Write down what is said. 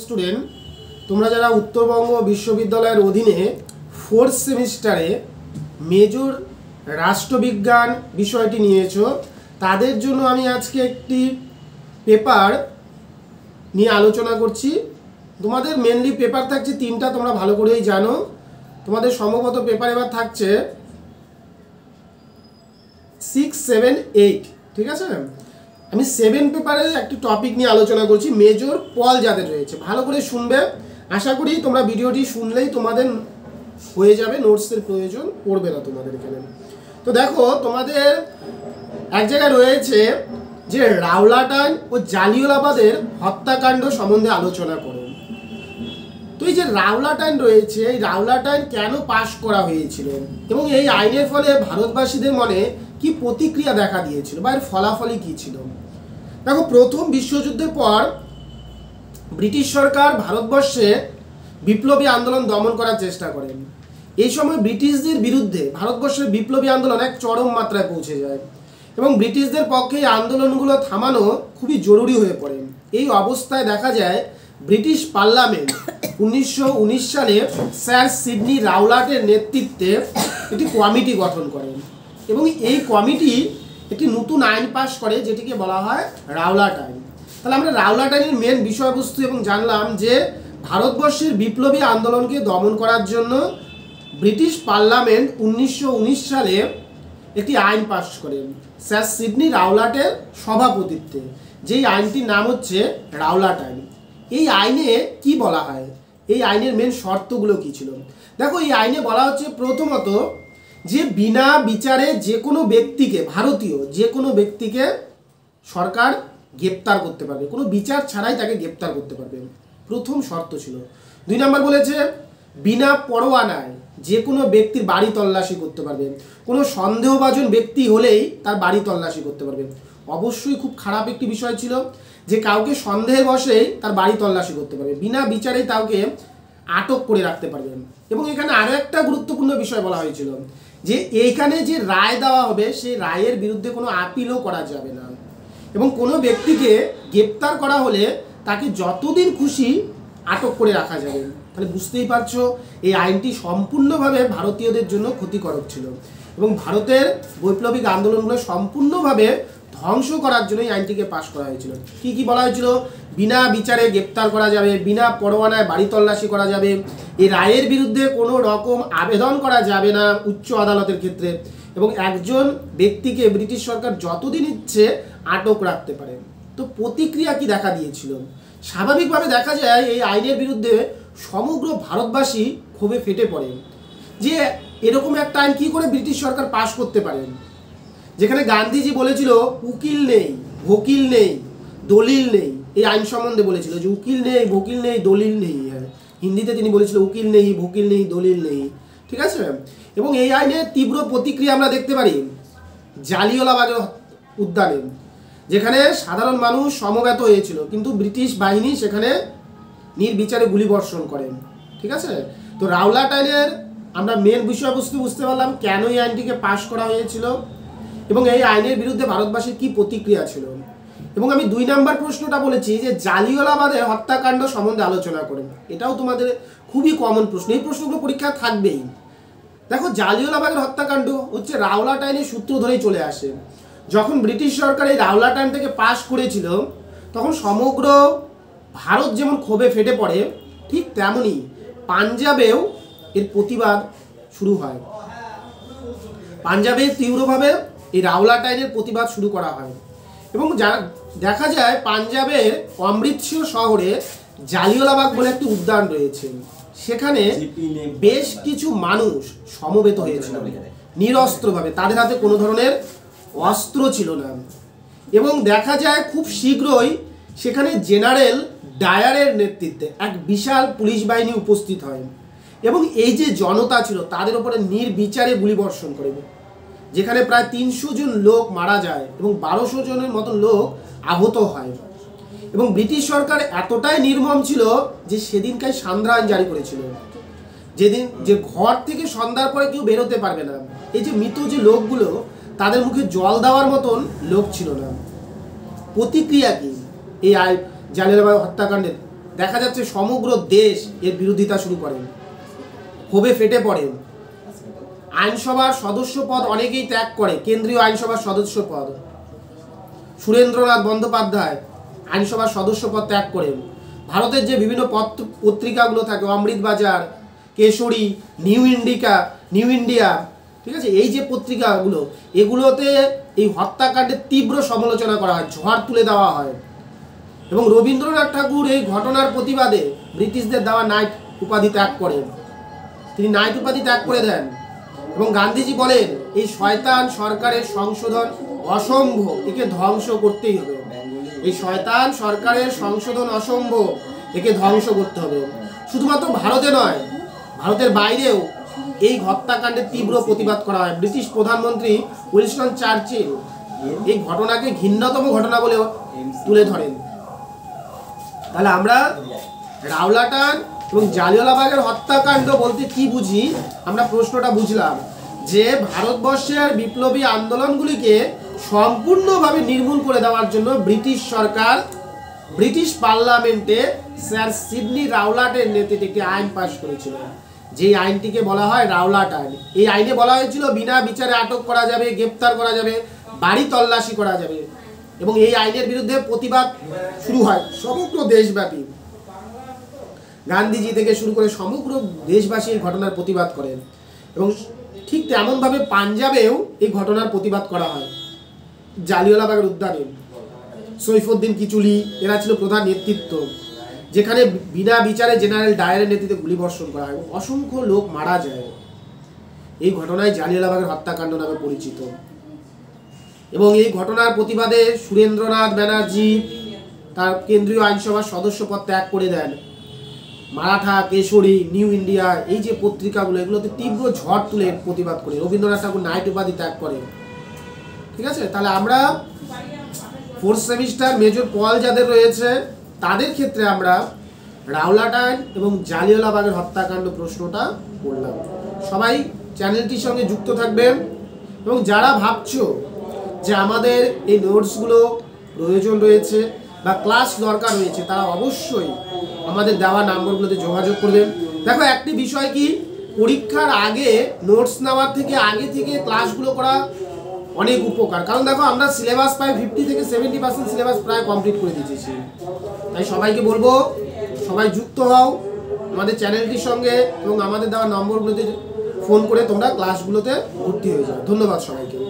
Student, তোমরা যারা উত্তরবঙ্গ বিশ্ববিদ্যালয়ের অধীনে 4th সেমিস্টারে মেজর রাষ্ট্রবিজ্ঞান বিষয়টি নিয়েছো, তাদের জন্য আমি আজকে একটি পেপার নিয়ে আলোচনা করছি। তোমাদের মেনলি পেপার থাকছে 3টা, তোমরা ভালো করেই জানো। তোমাদের সম্ভবত পেপার এবার থাকছে 6, 7, 8, ঠিক আছে। আমি 7 পেপারে একটি টপিক নিয়ে আলোচনা করছি, মেজর পল যাদের রয়েছে। ভালো করে শুনবে, আশা করি তোমরা ভিডিওটি শুনলেই তোমাদের হয়ে যাবে, নোটসের প্রয়োজন পড়বে না তোমাদের এখানে। তো দেখো, তোমাদের এক জায়গায় রয়েছে যে রাওলাটান ও জালিয়ানওয়ালাবাগের হত্যাকাণ্ড সম্বন্ধে আলোচনা করো। তো এই যে রাওলাটান রয়েছে, এই রাওলাটান কেন পাশ করা হয়েছিল এবং এই আইনের ফলে ভারতবাসীদের মনে কি প্রতিক্রিয়া দেখা দিয়েছিল বা এর ফলাফলই কী ছিল। দেখো, প্রথম বিশ্বযুদ্ধের পর ব্রিটিশ সরকার ভারতবর্ষে বিপ্লবী আন্দোলন দমন করার চেষ্টা করেন। এই সময় ব্রিটিশদের বিরুদ্ধে ভারতবর্ষের বিপ্লবী আন্দোলন এক চরম মাত্রায় পৌঁছে যায় এবং ব্রিটিশদের পক্ষে এই আন্দোলনগুলো থামানো খুবই জরুরি হয়ে পড়ে। এই অবস্থায় দেখা যায় ব্রিটিশ পার্লামেন্ট 1919 সালে স্যার সিডনি রাওলাটের নেতৃত্বে একটি কমিটি গঠন করেন এবং এই কমিটি একটি নতুন আইন পাশ করে, যেটিকে বলা হয় রাওলাট আইন। তাহলে আমরা রাওলাট আইনের মেন বিষয়বস্তু এবং জানলাম যে ভারতবর্ষের বিপ্লবী আন্দোলনকে দমন করার জন্য ব্রিটিশ পার্লামেন্ট 1919 সালে একটি আইন পাশ করেন স্যার সিডনি রাওলাটের সভাপতিত্বে, যেই আইনটির নাম হচ্ছে রাওলাট আইন। এই আইনে কি বলা হয়, এই আইনের মেন শর্তগুলো কী ছিল? দেখো, এই আইনে বলা হচ্ছে প্রথমত যে বিনা বিচারে যে কোনো ব্যক্তিকে, ভারতীয় যে কোনো ব্যক্তিকে সরকার গ্রেপ্তার করতে পারবে, কোনো বিচার ছাড়াই তাকে গ্রেপ্তার করতে পারবে, প্রথম শর্ত ছিল। 2 নম্বর বলেছে বিনা পরোয়ানায় যে কোনো ব্যক্তির বাড়ি তল্লাশি করতে পারবে, কোনো সন্দেহভাজন ব্যক্তি হলেই তার বাড়ি তল্লাশি করতে পারবে। অবশ্যই খুব খারাপ একটি বিষয় ছিল যে কাউকে সন্দেহের বশেই তার বাড়ি তল্লাশি করতে পারবে, বিনা বিচারেই কাউকে আটক করে রাখতে পারবেন। এবং এখানে আরও একটা গুরুত্বপূর্ণ বিষয় বলা হয়েছিল যে এইখানে যে রায় দেওয়া হবে সেই রায়ের বিরুদ্ধে কোনো আপিলও করা যাবে না এবং কোনো ব্যক্তিকে গ্রেপ্তার করা হলে তাকে যতদিন খুশি আটক করে রাখা যাবে। তাহলে বুঝতেই পারছো এই আইনটি সম্পূর্ণভাবে ভারতীয়দের জন্য ক্ষতিকারক ছিল এবং ভারতের বৈপ্লবিক আন্দোলনগুলো সম্পূর্ণভাবে ধ্বংস করার জন্য এই আইনটিকে পাশ করা হয়েছিল। কি কি বলা হয়েছিল? বিনা বিচারে গ্রেপ্তার করা যাবে, বিনা পরোয়ানায় বাড়ি তল্লাশি করা যাবে, এই রায়ের বিরুদ্ধে কোনো রকম আবেদন করা যাবে না উচ্চ আদালতের ক্ষেত্রে, এবং একজন ব্যক্তিকে ব্রিটিশ সরকার যতদিন ইচ্ছে আটক রাখতে পারে। তো প্রতিক্রিয়া কি দেখা দিয়েছিল? স্বাভাবিকভাবে দেখা যায় এই আইনের বিরুদ্ধে সমগ্র ভারতবাসী ক্ষোভে ফেটে পড়ে যে এরকম একটা আইন কী করে ব্রিটিশ সরকার পাশ করতে পারেন, যেখানে গান্ধীজি বলেছিল উকিল নেই, ভকিল নেই, দলিল নেই। এই আইন সম্বন্ধে বলেছিল যে উকিল নেই, ভকিল নেই, দলিল নেই। হ্যাঁ, হিন্দিতে তিনি বলেছিল উকিল নেই, ভকিল নেই, দলিল নেই, ঠিক আছে। এবং এই আইনের তীব্র প্রতিক্রিয়া আমরা দেখতে পারি জালিয়ানওয়ালাবাগের উদ্যানে, যেখানে সাধারণ মানুষ সমবেত হয়েছিল কিন্তু ব্রিটিশ বাহিনী সেখানে নির্বিচারে গুলিবর্ষণ করেন, ঠিক আছে। তো রাওলাট আইনের আমরা মেন বিষয়বস্তু বুঝতে পারলাম কেন এই আইনটিকে পাশ করা হয়েছিল এবং এই আইনের বিরুদ্ধে ভারতবাসীর কি প্রতিক্রিয়া ছিল। এবং আমি 2 নম্বর প্রশ্নটা বলেছি যে জালিয়ানওয়ালাবাগের হত্যাকাণ্ড সম্বন্ধে আলোচনা করেন। এটাও তোমাদের খুবই কমন প্রশ্ন, এই প্রশ্নগুলো পরীক্ষা থাকবেই। দেখো, জালিয়ানওয়ালাবাগের হত্যাকাণ্ড হচ্ছে রাওলাট আইনের সূত্র ধরেই চলে আসে। যখন ব্রিটিশ সরকার এই রাওলাট আইন থেকে পাশ করেছিল তখন সমগ্র ভারত যেমন ক্ষোভে ফেটে পড়ে, ঠিক তেমনই পাঞ্জাবেও এর প্রতিবাদ শুরু হয়। পাঞ্জাবে তীব্রভাবে এই রাওলাট আইনের প্রতিবাদ শুরু করা হয় এবং দেখা যায় পাঞ্জাবের অমৃতসর শহরে জালিয়ানওয়ালাবাগ বলে একটি উদ্যান রয়েছে, সেখানে বেশ কিছু মানুষ সমবেত হয়েছিল নিরস্ত্রভাবে, তাদের হাতে কোনো ধরনের অস্ত্র ছিল না। এবং দেখা যায় খুব শীঘ্রই সেখানে জেনারেল ডায়ারের নেতৃত্বে এক বিশাল পুলিশ বাহিনী উপস্থিত হয় এবং এই যে জনতা ছিল তাদের উপরে নির্বিচারে গুলিবর্ষণ করে, যেখানে প্রায় 300 জন লোক মারা যায় এবং 1200 জনের মতো লোক আহত হয়। এবং ব্রিটিশ সরকার এতটাই নির্মম ছিল যে সেদিনকার সান্ধ্য আইন জারি করেছিল, যেদিন যে ঘর থেকে সন্ধ্যার পরে কেউ বেরোতে পারবে না। এই যে মৃত যে লোকগুলো তাদের মুখে জল দেওয়ার মতন লোক ছিল না। প্রতিক্রিয়া কি এই জালিয়ানওয়ালাবাগ হত্যাকাণ্ডের? দেখা যাচ্ছে সমগ্র দেশ এর বিরোধিতা শুরু করেন, ক্ষোভে ফেটে পড়েন। আইনসভার সদস্য পদ অনেকেই ত্যাগ করে, কেন্দ্রীয় আইনসভার সদস্য পদ। সুরেন্দ্রনাথ বন্দ্যোপাধ্যায় আইনসভার সদস্য পদ ত্যাগ করেন। ভারতের যে বিভিন্ন পত্রিকাগুলো থাকে, অমৃতবাজার, কেশরী, নিউ ইন্ডিয়া, ঠিক আছে, এই যে পত্রিকাগুলো, এগুলোতে এই হত্যাকাণ্ডের তীব্র সমালোচনা করা হয়, ঝড় তুলে দেওয়া হয়। এবং রবীন্দ্রনাথ ঠাকুর এই ঘটনার প্রতিবাদে ব্রিটিশদের দেওয়া নাইট উপাধি ত্যাগ করেন, তিনি নাইট উপাধি ত্যাগ করে দেন। এবং গান্ধীজি বলেন এই শয়তান সরকারের সংশোধন অসম্ভব, একে ধ্বংস করতেই হবে। এই শয়তান সরকারের সংশোধন অসম্ভব, একে ধ্বংস করতে হবে। শুধুমাত্র ভারতে নয়, ভারতের বাইরেও এই হত্যাকাণ্ডের তীব্র প্রতিবাদ করা হয়। ব্রিটিশ প্রধানমন্ত্রী উইনস্টন চার্চিল এই ঘটনাকে ঘৃণ্যতম ঘটনা বলে তুলে ধরেন। তাহলে আমরা রাওলাটান এবং জালিয়ানওয়ালাবাগের হত্যাকাণ্ড বলতে কি বুঝি, আমরা প্রশ্নটা বুঝলাম যে ভারতবর্ষের বিপ্লবী আন্দোলনগুলিকে সম্পূর্ণভাবে নির্মূল করে দেওয়ার জন্য ব্রিটিশ সরকার ব্রিটিশ পার্লামেন্টে স্যার সিডনি রাওলাটের নেতৃত্বে একটি আইন পাশ করেছিল, যেই আইনটিকে বলা হয় রাওলাট আইন। এই আইনে বলা হয়েছিল বিনা বিচারে আটক করা যাবে, গ্রেপ্তার করা যাবে, বাড়ি তল্লাশি করা যাবে। এবং এই আইনের বিরুদ্ধে প্রতিবাদ শুরু হয় সমগ্র দেশব্যাপী। গান্ধীজি থেকে শুরু করে সমগ্র দেশবাসী এই ঘটনার প্রতিবাদ করেন। এবং ঠিক তেমনভাবে পাঞ্জাবেও এই ঘটনার প্রতিবাদ করা হয়। জালিয়ানওয়ালাবাগের উদ্যানে সৈফুদ্দিন কিচুলি এরা ছিল প্রধান নেতৃত্ব, যেখানে বিনা বিচারে জেনারেল ডায়ারের নেতৃত্বে গুলিবর্ষণ করা হয় এবং অসংখ্য লোক মারা যায়। এই ঘটনায় জালিয়ানওয়ালাবাগের হত্যাকাণ্ড নামে পরিচিত। এবং এই ঘটনার প্রতিবাদে সুরেন্দ্রনাথ ব্যানার্জি তার কেন্দ্রীয় আইনসভার সদস্য পদ ত্যাগ করে দেন। মারাঠা, কেশরী, নিউ ইন্ডিয়া, এই যে পত্রিকাগুলো, এগুলোতে তীব্র ঝড় তুলে প্রতিবাদ করে। রবীন্দ্রনাথ ঠাকুর নাইট উপাধি ত্যাগ করে। ঠিক আছে, তাহলে আমরা 4th সেমিস্টার মেজর পল যাদের রয়েছে তাদের ক্ষেত্রে আমরা রাওলাট আইন এবং জালিয়ানওয়ালাবাগের হত্যাকাণ্ড প্রশ্নটা করলাম। সবাই চ্যানেলটির সঙ্গে যুক্ত থাকবেন এবং যারা ভাবছো যে আমাদের এই নোটসগুলো প্রয়োজন রয়েছে বা ক্লাস দরকার রয়েছে, তারা অবশ্যই আমাদের দেওয়া নাম্বারগুলোতে যোগাযোগ করবেন। দেখো, একটি বিষয় কি, পরীক্ষার আগে নোটস নেওয়ার থেকে আগে থেকে ক্লাসগুলো করা অনেক উপকার। কারণ দেখো, আমরা সিলেবাস প্রায় 50 থেকে 70% সিলেবাস প্রায় কমপ্লিট করে দিয়েছি। তাই সবাইকে বলবো, সবাই যুক্ত হও আমাদের চ্যানেলটির সঙ্গে এবং আমাদের দেওয়া নম্বরগুলোতে ফোন করে তোমরা ক্লাসগুলোতে ভর্তি হয়ে যাও। ধন্যবাদ সবাইকে।